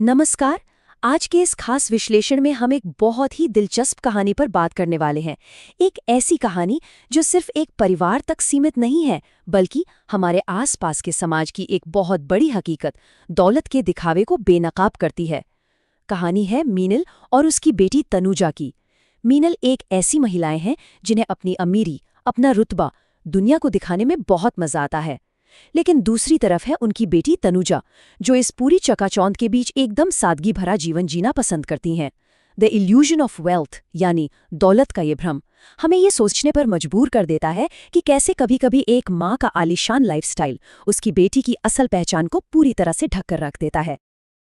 नमस्कार। आज के इस खास विश्लेषण में हम एक बहुत ही दिलचस्प कहानी पर बात करने वाले हैं। एक ऐसी कहानी जो सिर्फ एक परिवार तक सीमित नहीं है, बल्कि हमारे आसपास के समाज की एक बहुत बड़ी हकीकत, दौलत के दिखावे को बेनकाब करती है। कहानी है मीनल और उसकी बेटी तनुजा की। मीनल एक ऐसी महिलाएं हैं जिन्हें अपनी अमीरी, अपना रुतबा दुनिया को दिखाने में बहुत मजा आता है। लेकिन दूसरी तरफ है उनकी बेटी तनुजा, जो इस पूरी चकाचौंध के बीच एकदम सादगी भरा जीवन जीना पसंद करती हैं। द इल्यूजन ऑफ वेल्थ यानी दौलत का ये भ्रम हमें ये सोचने पर मजबूर कर देता है कि कैसे कभी-कभी एक माँ का आलीशान लाइफस्टाइल उसकी बेटी की असल पहचान को पूरी तरह से ढक कर रख देता है।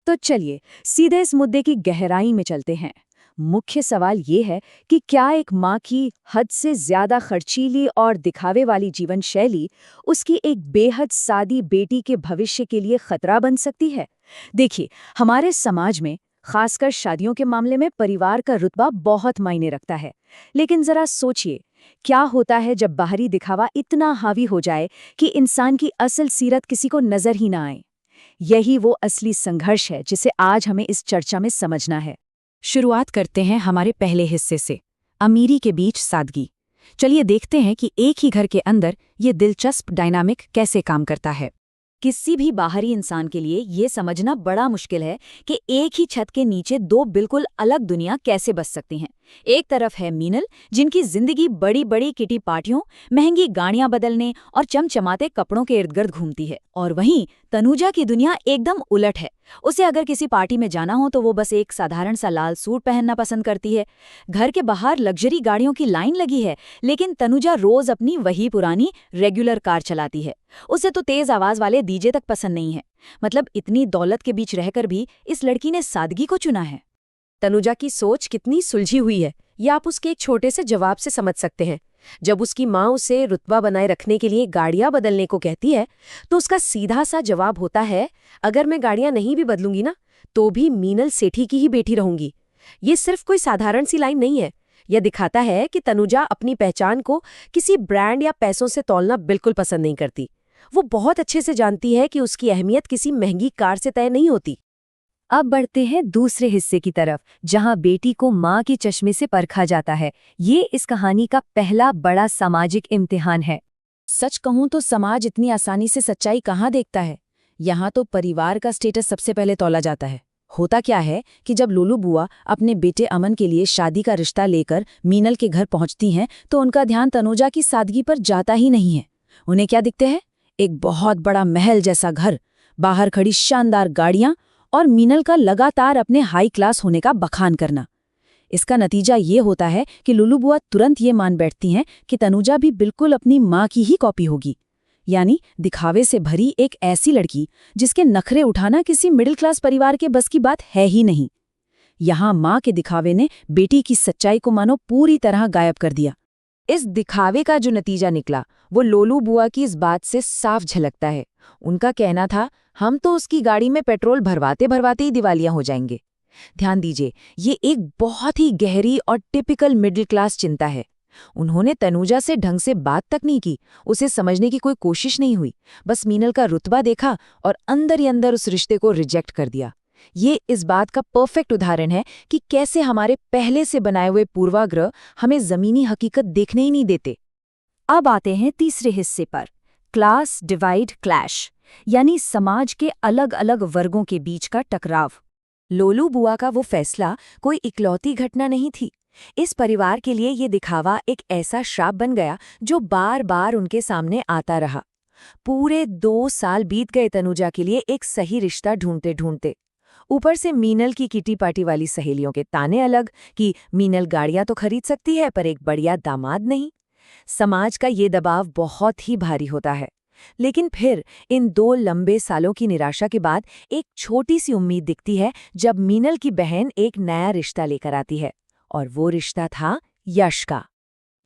तो चलिए सीधे इस मुद्दे की गहराई में चलते हैं। मुख्य सवाल ये है कि क्या एक माँ की हद से ज्यादा खर्चीली और दिखावे वाली जीवन शैली उसकी एक बेहद सादी बेटी के भविष्य के लिए खतरा बन सकती है? देखिए, हमारे समाज में खासकर शादियों के मामले में परिवार का रुतबा बहुत मायने रखता है। लेकिन जरा सोचिए, क्या होता है जब बाहरी दिखावा इतना हावी हो जाए कि इंसान की असल सीरत किसी को नजर ही ना आए? यही वो असली संघर्ष है जिसे आज हमें इस चर्चा में समझना है। शुरुआत करते हैं हमारे पहले हिस्से से, अमीरी के बीच सादगी। चलिए देखते हैं कि एक ही घर के अंदर ये दिलचस्प डायनामिक कैसे काम करता है। किसी भी बाहरी इंसान के लिए ये समझना बड़ा मुश्किल है कि एक ही छत के नीचे दो बिल्कुल अलग दुनिया कैसे बस सकती हैं। एक तरफ है मीनल, जिनकी जिंदगी बड़ी बड़ी किटी पार्टियों, महंगी गाड़ियां बदलने और चमचमाते कपड़ों के इर्द गिर्द घूमती है, और वहीं तनुजा की दुनिया एकदम उलट है। उसे अगर किसी पार्टी में जाना हो तो वो बस एक साधारण सा लाल सूट पहनना पसंद करती है। घर के बाहर लग्जरी गाड़ियों की लाइन लगी है, लेकिन तनुजा रोज अपनी वही पुरानी रेगुलर कार चलाती है। उसे तो तेज आवाज वाले डीजे तक पसंद नहीं है। मतलब इतनी दौलत के बीच रहकर भी इस लड़की ने सादगी को चुना है। तनुजा की सोच कितनी सुलझी हुई है, ये आप उसके एक छोटे से जवाब से समझ सकते हैं। जब उसकी माँ उसे रुतबा बनाए रखने के लिए गाड़ियां बदलने को कहती है, तो उसका सीधा सा जवाब होता है, अगर मैं गाड़ियां नहीं भी बदलूंगी ना, तो भी मीनल सेठी की ही बेटी रहूंगी। ये सिर्फ कोई साधारण सी लाइन नहीं है। यह दिखाता है कि तनुजा अपनी पहचान को किसी ब्रांड या पैसों से तौलना बिल्कुल पसंद नहीं करती। वो बहुत अच्छे से जानती है कि उसकी अहमियत किसी महंगी कार से तय नहीं होती। अब बढ़ते हैं दूसरे हिस्से की तरफ, जहां बेटी को माँ के चश्मे से परखा जाता है। ये इस कहानी का पहला बड़ा सामाजिक इम्तिहान है। सच कहूं तो समाज इतनी आसानी से सच्चाई कहाँ देखता है। यहाँ तो परिवार का स्टेटस सबसे पहले तौला जाता है। होता क्या है कि जब लोलू बुआ अपने बेटे अमन के लिए शादी का रिश्ता लेकर मीनल के घर पहुंचती हैं, तो उनका ध्यान तनुजा की सादगी पर जाता ही नहीं है। उन्हें क्या दिखते हैं? एक बहुत बड़ा महल जैसा घर, बाहर खड़ी शानदार गाड़ियां और मीनल का लगातार अपने हाई क्लास होने का बखान करना। इसका नतीजा ये होता है कि लुलू बुआ तुरंत ये मान बैठती हैं कि तनुजा भी बिल्कुल अपनी माँ की ही कॉपी होगी, यानी दिखावे से भरी एक ऐसी लड़की जिसके नखरे उठाना किसी मिडिल क्लास परिवार के बस की बात है ही नहीं। यहाँ माँ के दिखावे ने बेटी की सच्चाई को मानो पूरी तरह गायब कर दिया। इस दिखावे का जो नतीजा निकला वो लोलू बुआ की इस बात से साफ झलकता है। उनका कहना था, हम तो उसकी गाड़ी में पेट्रोल भरवाते भरवाते ही दिवालिया हो जाएंगे। ध्यान दीजिए, ये एक बहुत ही गहरी और टिपिकल मिडिल क्लास चिंता है। उन्होंने तनुजा से ढंग से बात तक नहीं की, उसे समझने की कोई कोशिश नहीं हुई। बस मीनल का रुतबा देखा और अंदर ही अंदर उस रिश्ते को रिजेक्ट कर दिया। ये इस बात का परफेक्ट उदाहरण है कि कैसे हमारे पहले से बनाए हुए पूर्वाग्रह हमें जमीनी हकीकत देखने ही नहीं देते। अब आते हैं तीसरे हिस्से पर, क्लास डिवाइड क्लैश, यानी समाज के अलग अलग वर्गों के बीच का टकराव। लोलू बुआ का वो फैसला कोई इकलौती घटना नहीं थी। इस परिवार के लिए ये दिखावा एक ऐसा श्राप बन गया जो बार बार उनके सामने आता रहा। पूरे 2 साल बीत गए तनुजा के लिए एक सही रिश्ता ढूंढते ढूंढते। ऊपर से मीनल की किटी पार्टी वाली सहेलियों के ताने अलग कि मीनल गाड़ियां तो खरीद सकती है पर एक बढ़िया दामाद नहीं। समाज का ये दबाव बहुत ही भारी होता है। लेकिन फिर इन 2 लंबे सालों की निराशा के बाद एक छोटी सी उम्मीद दिखती है जब मीनल की बहन एक नया रिश्ता लेकर आती है, और वो रिश्ता था यश का।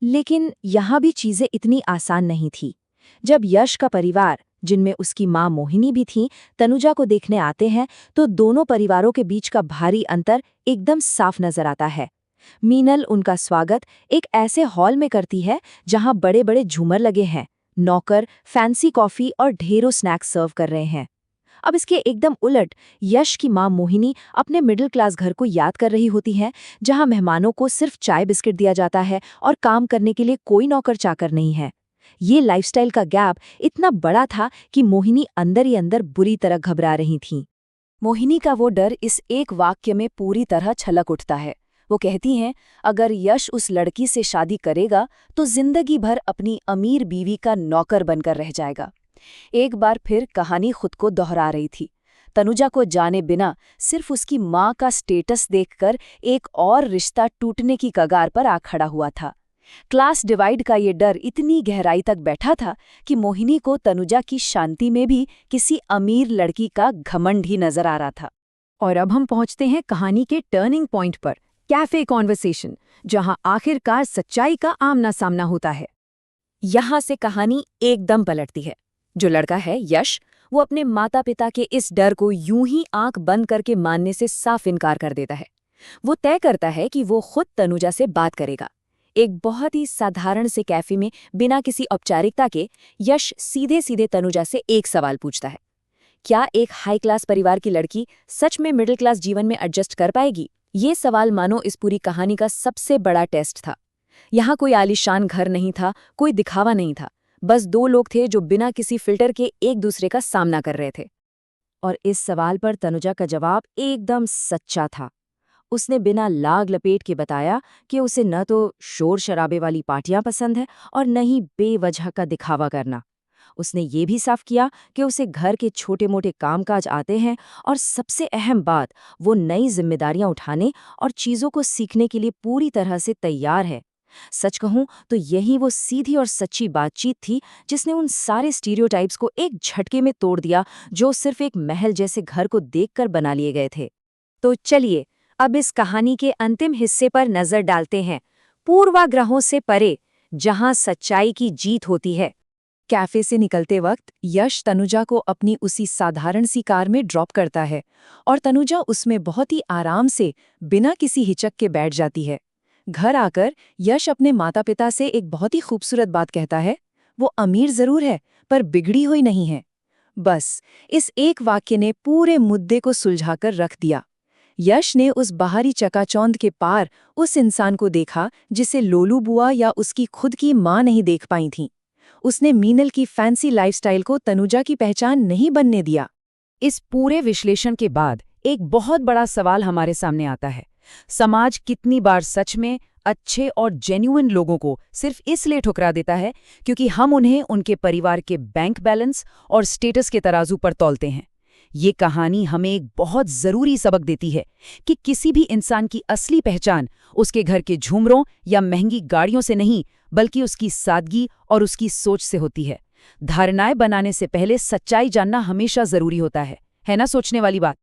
लेकिन यहाँ भी चीजें इतनी आसान नहीं थी। जब यश का परिवार, जिनमें उसकी माँ मोहिनी भी थी, तनुजा को देखने आते हैं, तो दोनों परिवारों के बीच का भारी अंतर एकदम साफ नजर आता है। मीनल उनका स्वागत एक ऐसे हॉल में करती है जहां बड़े बड़े झूमर लगे हैं, नौकर फैंसी कॉफी और ढेरों स्नैक्स सर्व कर रहे हैं। अब इसके एकदम उलट यश की मां मोहिनी अपने मिडिल क्लास घर को याद कर रही होती है, जहां मेहमानों को सिर्फ चाय बिस्किट दिया जाता है और काम करने के लिए कोई नौकर चाकर नहीं है। ये लाइफस्टाइल का गैप इतना बड़ा था कि मोहिनी अंदर ही अंदर बुरी तरह घबरा रही थीं। मोहिनी का वो डर इस एक वाक्य में पूरी तरह छलक उठता है। वो कहती हैं, अगर यश उस लड़की से शादी करेगा तो जिंदगी भर अपनी अमीर बीवी का नौकर बनकर रह जाएगा। एक बार फिर कहानी खुद को दोहरा रही थी। तनुजा को जाने बिना सिर्फ उसकी माँ का स्टेटस देखकर एक और रिश्ता टूटने की कगार पर आ खड़ा हुआ था। क्लास डिवाइड का ये डर इतनी गहराई तक बैठा था कि मोहिनी को तनुजा की शांति में भी किसी अमीर लड़की का घमंड ही नजर आ रहा था। और अब हम पहुंचते हैं कहानी के टर्निंग पॉइंट पर, कैफे कॉन्वर्सेशन, जहां आखिरकार सच्चाई का आमना सामना होता है। यहाँ से कहानी एकदम पलटती है। जो लड़का है यश, वो अपने माता पिता के इस डर को यूं ही आंख बंद करके मानने से साफ इनकार कर देता है। वो तय करता है कि वो खुद तनुजा से बात करेगा। एक बहुत ही साधारण से कैफे में बिना किसी औपचारिकता के यश सीधे सीधे तनुजा से एक सवाल पूछता है, क्या एक हाई क्लास परिवार की लड़की सच में मिडिल क्लास जीवन में एडजस्ट कर पाएगी? ये सवाल मानो इस पूरी कहानी का सबसे बड़ा टेस्ट था। यहाँ कोई आलीशान घर नहीं था, कोई दिखावा नहीं था, बस दो लोग थे जो बिना किसी फिल्टर के एक दूसरे का सामना कर रहे थे। और इस सवाल पर तनुजा का जवाब एकदम सच्चा था। उसने बिना लाग लपेट के बताया कि उसे न तो शोर शराबे वाली पार्टियां पसंद है और न ही बेवजह का दिखावा करना। उसने ये भी साफ किया कि उसे घर के छोटे मोटे कामकाज आते हैं और सबसे अहम बात, वो नई जिम्मेदारियां उठाने और चीज़ों को सीखने के लिए पूरी तरह से तैयार है। सच कहूं तो यही वो सीधी और सच्ची बातचीत थी जिसने उन सारे स्टीरियोटाइप्स को एक झटके में तोड़ दिया जो सिर्फ एक महल जैसे घर को देखकर बना लिए गए थे। तो चलिए अब इस कहानी के अंतिम हिस्से पर नजर डालते हैं, पूर्वाग्रहों से परे, जहां सच्चाई की जीत होती है। कैफे से निकलते वक्त यश तनुजा को अपनी उसी साधारण सी कार में ड्रॉप करता है और तनुजा उसमें बहुत ही आराम से बिना किसी हिचक के बैठ जाती है। घर आकर यश अपने माता पिता से एक बहुत ही खूबसूरत बात कहता है, वो अमीर जरूर है पर बिगड़ी हुई नहीं है। बस इस एक वाक्य ने पूरे मुद्दे को सुलझाकर रख दिया। यश ने उस बाहरी चकाचौंध के पार उस इंसान को देखा जिसे लोलू बुआ या उसकी खुद की माँ नहीं देख पाई थीं। उसने मीनल की फैंसी लाइफस्टाइल को तनुजा की पहचान नहीं बनने दिया। इस पूरे विश्लेषण के बाद एक बहुत बड़ा सवाल हमारे सामने आता है, समाज कितनी बार सच में अच्छे और जेन्युइन लोगों को सिर्फ इसलिए ठुकरा देता है क्योंकि हम उन्हें उनके परिवार के बैंक बैलेंस और स्टेटस के तराजू पर तौलते हैं। ये कहानी हमें एक बहुत ज़रूरी सबक देती है कि किसी भी इंसान की असली पहचान उसके घर के झूमरों या महंगी गाड़ियों से नहीं, बल्कि उसकी सादगी और उसकी सोच से होती है। धारणाएं बनाने से पहले सच्चाई जानना हमेशा ज़रूरी होता है ना? सोचने वाली बात।